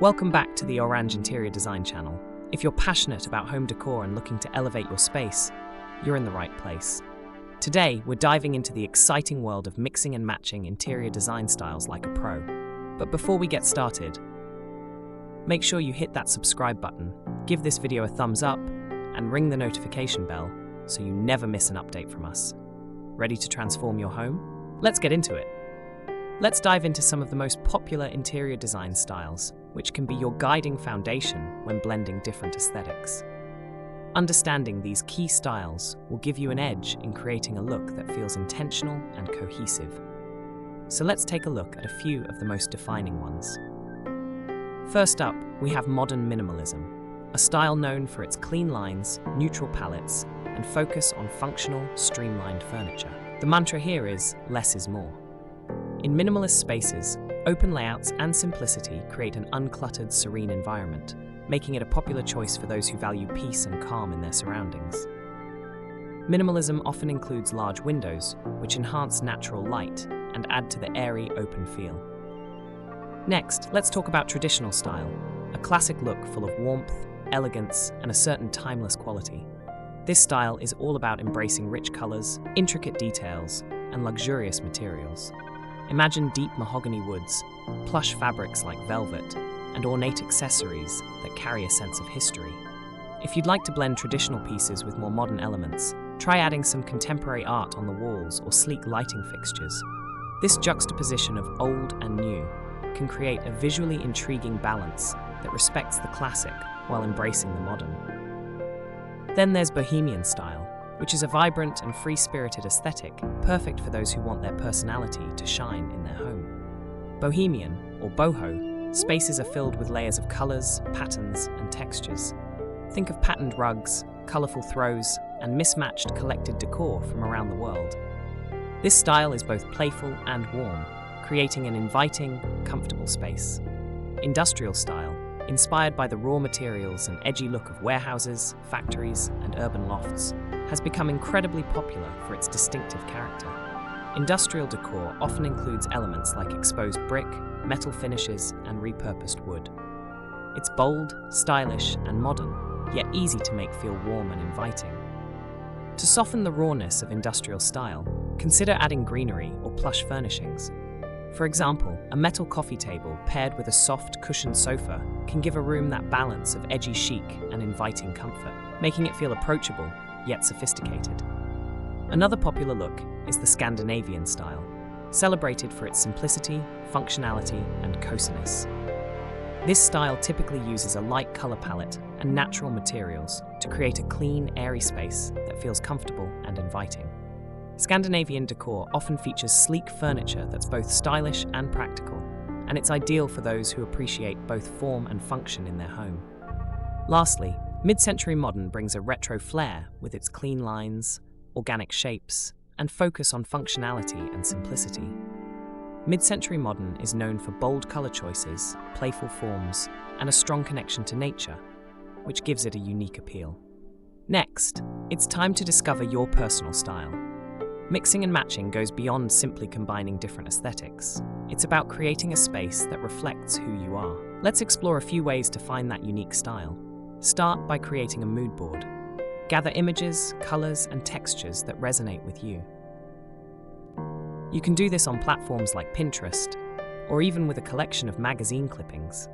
Welcome back to the Oraanj Interior Design channel. If you're passionate about home decor and looking to elevate your space, you're in the right place. Today, we're diving into the exciting world of mixing and matching interior design styles like a pro. But before we get started, make sure you hit that subscribe button, give this video a thumbs up, and ring the notification bell so you never miss an update from us. Ready to transform your home? Let's get into it. Let's dive into some of the most popular interior design styles, which can be your guiding foundation when blending different aesthetics. Understanding these key styles will give you an edge in creating a look that feels intentional and cohesive. So let's take a look at a few of the most defining ones. First up, we have modern minimalism, a style known for its clean lines, neutral palettes, and focus on functional, streamlined furniture. The mantra here is, less is more. In minimalist spaces, open layouts and simplicity create an uncluttered, serene environment, making it a popular choice for those who value peace and calm in their surroundings. Minimalism often includes large windows, which enhance natural light and add to the airy, open feel. Next, let's talk about traditional style, a classic look full of warmth, elegance, and a certain timeless quality. This style is all about embracing rich colors, intricate details, and luxurious materials. Imagine deep mahogany woods, plush fabrics like velvet, and ornate accessories that carry a sense of history. If you'd like to blend traditional pieces with more modern elements, try adding some contemporary art on the walls or sleek lighting fixtures. This juxtaposition of old and new can create a visually intriguing balance that respects the classic while embracing the modern. Then there's bohemian style, which is a vibrant and free-spirited aesthetic, perfect for those who want their personality to shine in their home. Bohemian, or boho, spaces are filled with layers of colors, patterns, and textures. Think of patterned rugs, colorful throws, and mismatched collected decor from around the world. This style is both playful and warm, creating an inviting, comfortable space. Industrial style, inspired by the raw materials and edgy look of warehouses, factories, and urban lofts, has become incredibly popular for its distinctive character. Industrial decor often includes elements like exposed brick, metal finishes, and repurposed wood. It's bold, stylish, and modern, yet easy to make feel warm and inviting. To soften the rawness of industrial style, consider adding greenery or plush furnishings. For example, a metal coffee table paired with a soft, cushioned sofa can give a room that balance of edgy chic and inviting comfort, making it feel approachable yet sophisticated. Another popular look is the Scandinavian style, celebrated for its simplicity, functionality, and coziness. This style typically uses a light color palette and natural materials to create a clean, airy space that feels comfortable and inviting. Scandinavian decor often features sleek furniture that's both stylish and practical, and it's ideal for those who appreciate both form and function in their home. Lastly, mid-century modern brings a retro flair with its clean lines, organic shapes, and focus on functionality and simplicity. Mid-century modern is known for bold color choices, playful forms, and a strong connection to nature, which gives it a unique appeal. Next, it's time to discover your personal style. Mixing and matching goes beyond simply combining different aesthetics. It's about creating a space that reflects who you are. Let's explore a few ways to find that unique style. Start by creating a mood board. Gather images, colors, and textures that resonate with you. You can do this on platforms like Pinterest, or even with a collection of magazine clippings.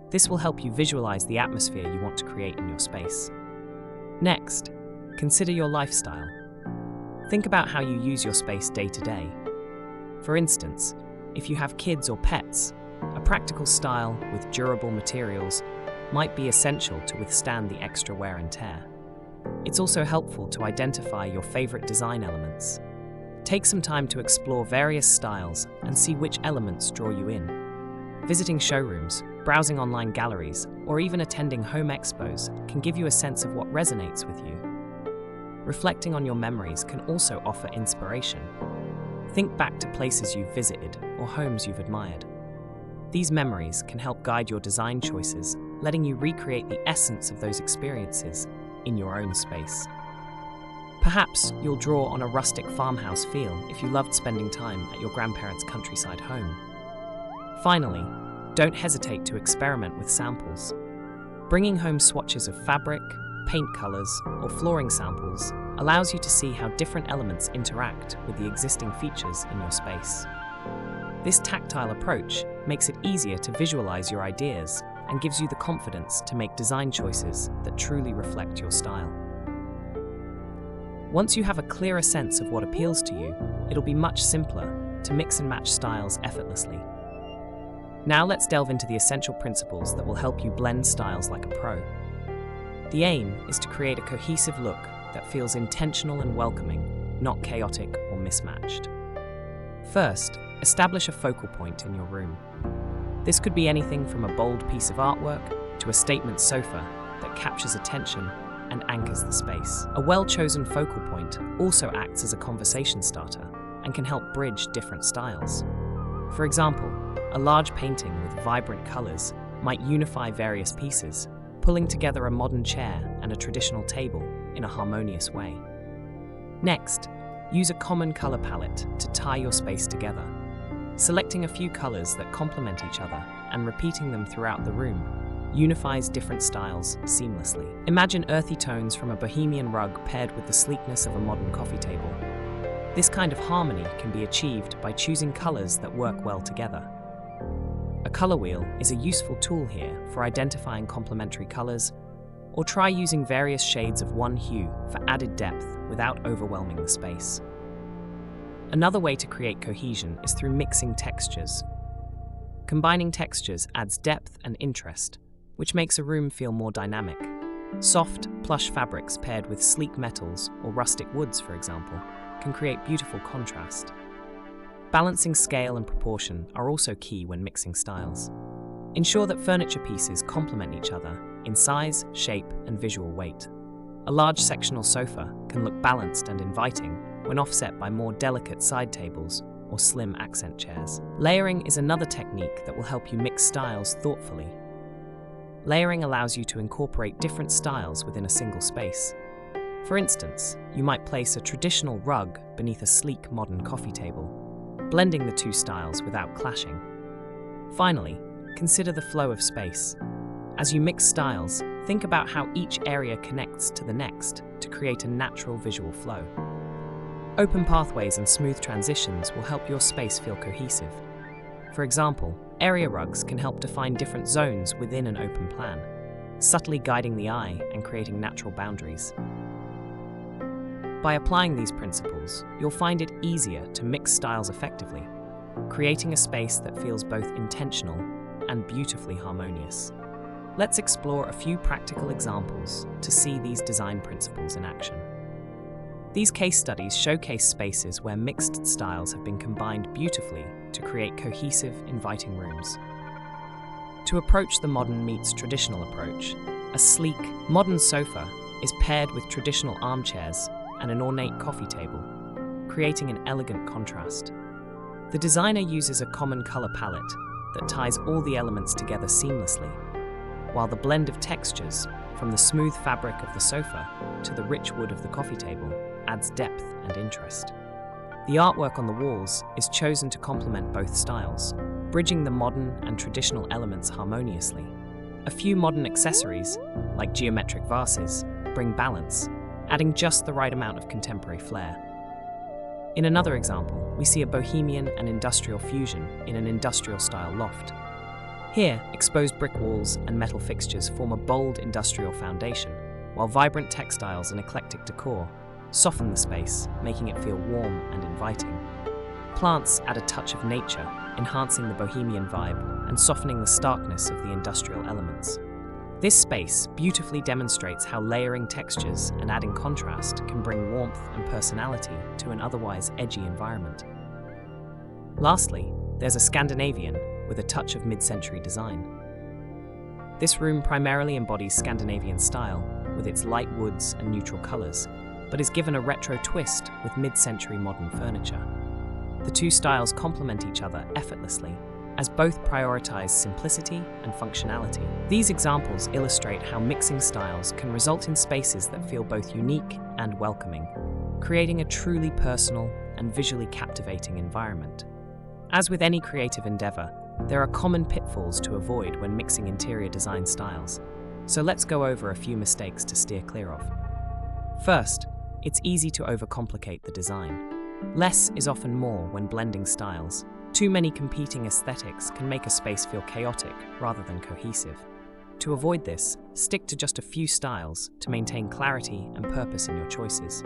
This will help you visualize the atmosphere you want to create in your space. Next, consider your lifestyle. Think about how you use your space day to day. For instance, if you have kids or pets, a practical style with durable materials might be essential to withstand the extra wear and tear. It's also helpful to identify your favorite design elements. Take some time to explore various styles and see which elements draw you in. Visiting showrooms, browsing online galleries, or even attending home expos can give you a sense of what resonates with you. Reflecting on your memories can also offer inspiration. Think back to places you've visited or homes you've admired. These memories can help guide your design choices, letting you recreate the essence of those experiences in your own space. Perhaps you'll draw on a rustic farmhouse feel if you loved spending time at your grandparents' countryside home. Finally, don't hesitate to experiment with samples. Bringing home swatches of fabric, paint colors, or flooring samples allows you to see how different elements interact with the existing features in your space. This tactile approach makes it easier to visualize your ideas and gives you the confidence to make design choices that truly reflect your style. Once you have a clearer sense of what appeals to you, it'll be much simpler to mix and match styles effortlessly. Now let's delve into the essential principles that will help you blend styles like a pro. The aim is to create a cohesive look that feels intentional and welcoming, not chaotic or mismatched. First, establish a focal point in your room. This could be anything from a bold piece of artwork to a statement sofa that captures attention and anchors the space. A well-chosen focal point also acts as a conversation starter and can help bridge different styles. For example, a large painting with vibrant colors might unify various pieces, pulling together a modern chair and a traditional table in a harmonious way. Next, use a common color palette to tie your space together. Selecting a few colors that complement each other and repeating them throughout the room unifies different styles seamlessly. Imagine earthy tones from a bohemian rug paired with the sleekness of a modern coffee table. This kind of harmony can be achieved by choosing colors that work well together. A color wheel is a useful tool here for identifying complementary colors, or try using various shades of one hue for added depth without overwhelming the space. Another way to create cohesion is through mixing textures. Combining textures adds depth and interest, which makes a room feel more dynamic. Soft, plush fabrics paired with sleek metals or rustic woods, for example, can create beautiful contrast. Balancing scale and proportion are also key when mixing styles. Ensure that furniture pieces complement each other in size, shape, and visual weight. A large sectional sofa can look balanced and inviting when offset by more delicate side tables or slim accent chairs. Layering is another technique that will help you mix styles thoughtfully. Layering allows you to incorporate different styles within a single space. For instance, you might place a traditional rug beneath a sleek modern coffee table, blending the two styles without clashing. Finally, consider the flow of space. As you mix styles, think about how each area connects to the next to create a natural visual flow. Open pathways and smooth transitions will help your space feel cohesive. For example, area rugs can help define different zones within an open plan, subtly guiding the eye and creating natural boundaries. By applying these principles, you'll find it easier to mix styles effectively, creating a space that feels both intentional and beautifully harmonious. Let's explore a few practical examples to see these design principles in action. These case studies showcase spaces where mixed styles have been combined beautifully to create cohesive, inviting rooms. To approach the modern meets traditional approach, a sleek, modern sofa is paired with traditional armchairs and an ornate coffee table, creating an elegant contrast. The designer uses a common color palette that ties all the elements together seamlessly, while the blend of textures, from the smooth fabric of the sofa to the rich wood of the coffee table, adds depth and interest. The artwork on the walls is chosen to complement both styles, bridging the modern and traditional elements harmoniously. A few modern accessories, like geometric vases, bring balance, adding just the right amount of contemporary flair. In another example, we see a bohemian and industrial fusion in an industrial-style loft. Here, exposed brick walls and metal fixtures form a bold industrial foundation, while vibrant textiles and eclectic decor soften the space, making it feel warm and inviting. Plants add a touch of nature, enhancing the bohemian vibe and softening the starkness of the industrial elements. This space beautifully demonstrates how layering textures and adding contrast can bring warmth and personality to an otherwise edgy environment. Lastly, there's a Scandinavian with a touch of mid-century design. This room primarily embodies Scandinavian style, with its light woods and neutral colors, but is given a retro twist with mid-century modern furniture. The two styles complement each other effortlessly, as both prioritize simplicity and functionality. These examples illustrate how mixing styles can result in spaces that feel both unique and welcoming, creating a truly personal and visually captivating environment. As with any creative endeavor, there are common pitfalls to avoid when mixing interior design styles, so let's go over a few mistakes to steer clear of. First, it's easy to overcomplicate the design. Less is often more when blending styles. Too many competing aesthetics can make a space feel chaotic rather than cohesive. To avoid this, stick to just a few styles to maintain clarity and purpose in your choices.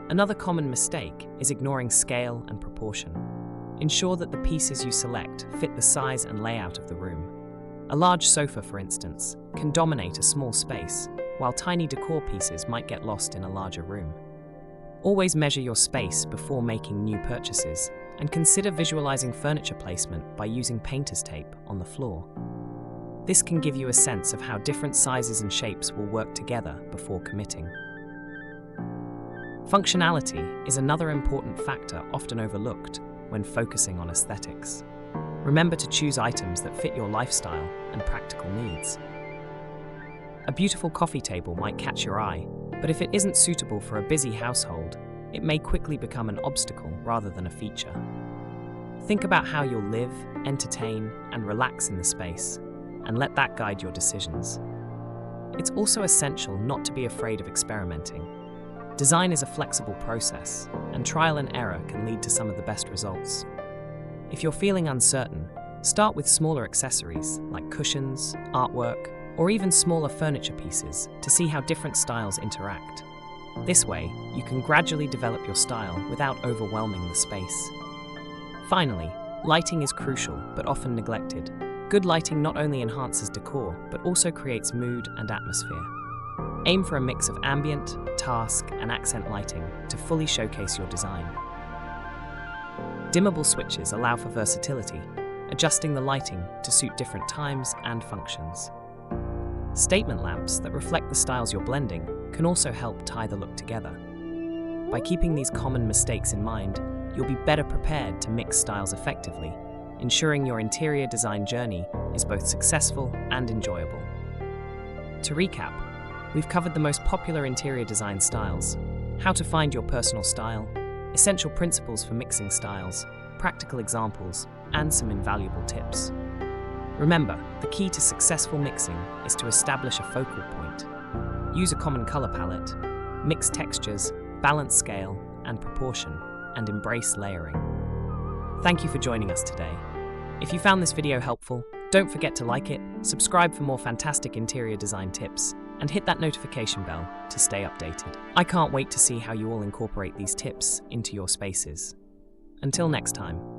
Another common mistake is ignoring scale and proportion. Ensure that the pieces you select fit the size and layout of the room. A large sofa, for instance, can dominate a small space, while tiny decor pieces might get lost in a larger room. Always measure your space before making new purchases, and consider visualizing furniture placement by using painter's tape on the floor. This can give you a sense of how different sizes and shapes will work together before committing. Functionality is another important factor often overlooked when focusing on aesthetics. Remember to choose items that fit your lifestyle and practical needs. A beautiful coffee table might catch your eye, but if it isn't suitable for a busy household, it may quickly become an obstacle rather than a feature. Think about how you'll live, entertain, and relax in the space, and let that guide your decisions. It's also essential not to be afraid of experimenting. Design is a flexible process, and trial and error can lead to some of the best results. If you're feeling uncertain, start with smaller accessories like cushions, artwork, or even smaller furniture pieces to see how different styles interact. This way, you can gradually develop your style without overwhelming the space. Finally, lighting is crucial but often neglected. Good lighting not only enhances decor, but also creates mood and atmosphere. Aim for a mix of ambient, task, and accent lighting to fully showcase your design. Dimmable switches allow for versatility, adjusting the lighting to suit different times and functions. Statement lamps that reflect the styles you're blending can also help tie the look together. By keeping these common mistakes in mind, you'll be better prepared to mix styles effectively, ensuring your interior design journey is both successful and enjoyable. To recap, we've covered the most popular interior design styles, how to find your personal style, essential principles for mixing styles, practical examples, and some invaluable tips. Remember, the key to successful mixing is to establish a focal point. Use a common color palette, mix textures, balance scale and proportion, and embrace layering. Thank you for joining us today. If you found this video helpful, don't forget to like it, subscribe for more fantastic interior design tips, and hit that notification bell to stay updated. I can't wait to see how you all incorporate these tips into your spaces. Until next time.